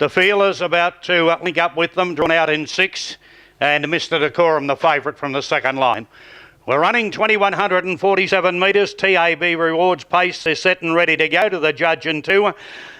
The Feelers about to link up with them, drawn out in 6, and Mr. Decorum, the favourite from the second line. We're running 2,147 metres. TAB Rewards pace. They're set and ready to go to the judge in 2.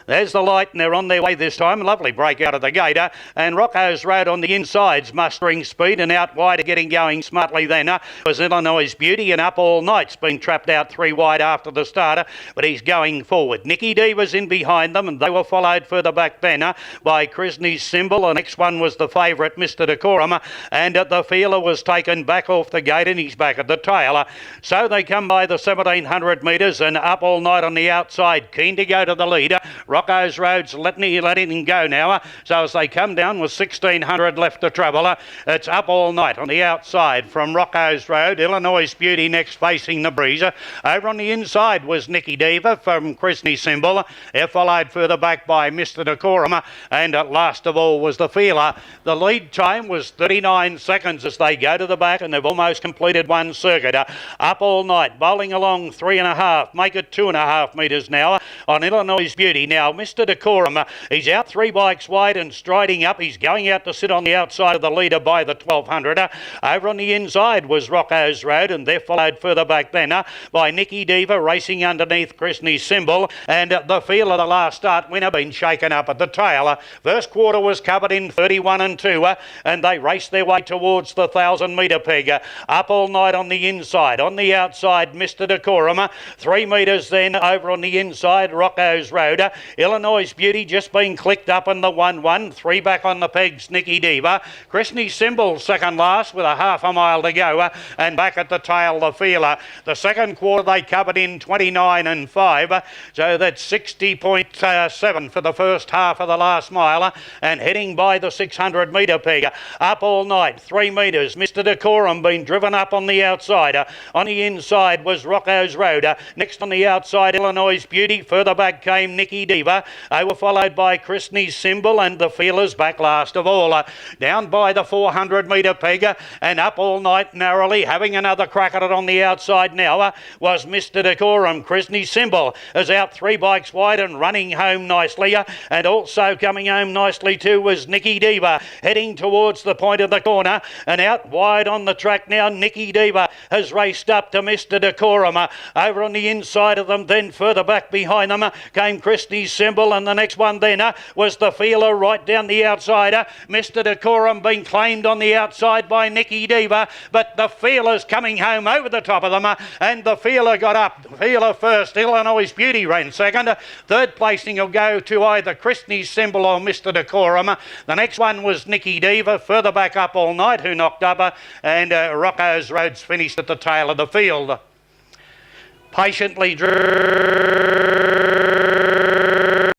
There's the light, and they're on their way this time. Lovely break out of the gator. And Rocco's Road on the insides, mustering speed, and out wide, getting going smartly then was Illinois Beauty, and Up All Night's been trapped out 3 wide after the starter, but he's going forward. Nicky D was in behind them, and they were followed further back then by Krisney's Symbol. The next one was the favourite, Mr. Decorum, and the Feeler was taken back off the gate, and he's back at the tail. So they come by the 1,700 metres, and Up All Night on the outside, keen to go to the leader. Rocco's Road's letting him go now. So as they come down with 1,600 left to travel, it's Up All Night on the outside from Rocco's Road. Illinois Beauty next facing the breeze. Over on the inside was Nicky Diva from Krisney Symbol. They're followed further back by Mr. Decorum. And last of all was the Feeler. The lead time was 39 seconds as they go to the back, and they've almost completed one circuit. Up All Night bowling along 3.5. Make it 2.5 metres now on Illinois Beauty. Now Mr. Decorum, he's out 3 bikes wide and striding up. He's going out to sit on the outside of the leader by the 1,200. Over on the inside was Rocco's Road, and they're followed further back then by Nicky Diva racing underneath Krisney's Symbol. And the Feeler, the last start winner, been shaken up at the tail. First quarter was covered in 31 and 2, and they raced their way towards the 1,000 metre peg. Up All Night on the inside. On the outside, Mr. Decorum. 3 metres then over on the inside, Rocco's Road. Illinois Beauty just been clicked up in the 1-1. 3 back on the pegs, Nicky Diva. Krisney's Symbol second last with a half a mile to go, and back at the tail, the Feeler. The second quarter they covered in 29 and 5, so that's 60.7 for the first half of the last mile, and heading by the 600 metre peg. Up All Night, 3 metres. Mr. Decorum been driven up on the outside. On the inside was Rocco's Road. Next on the outside, Illinois Beauty. Further back came Nicky Diva. They were followed by Krisney's Symbol, and the Feelers back last of all. Down by the 400 metre peg, and Up All Night narrowly having another crack at it on the outside now was Mr. Decorum. Krisney's Symbol is out 3 bikes wide and running home nicely, and also coming home nicely too was Nicky Diva heading towards the point of the corner, and out wide on the track now Nicky Diva has raced up to Mr. Decorum. Over on the inside of them, then further back behind them came Krisney's Symbol, and the next one then was the Feeler right down the outside. Mr. Decorum being claimed on the outside by Nicky Diva, but the Feeler's coming home over the top of them, and the Feeler got up. Feeler first, Illinois Beauty ran second. Third placing will go to either Krisney's Symbol or Mr. Decorum. The next one was Nicky Diva, further back Up All Night, who knocked up, and Rocco's Road's finished at the tail of the field. Patiently drew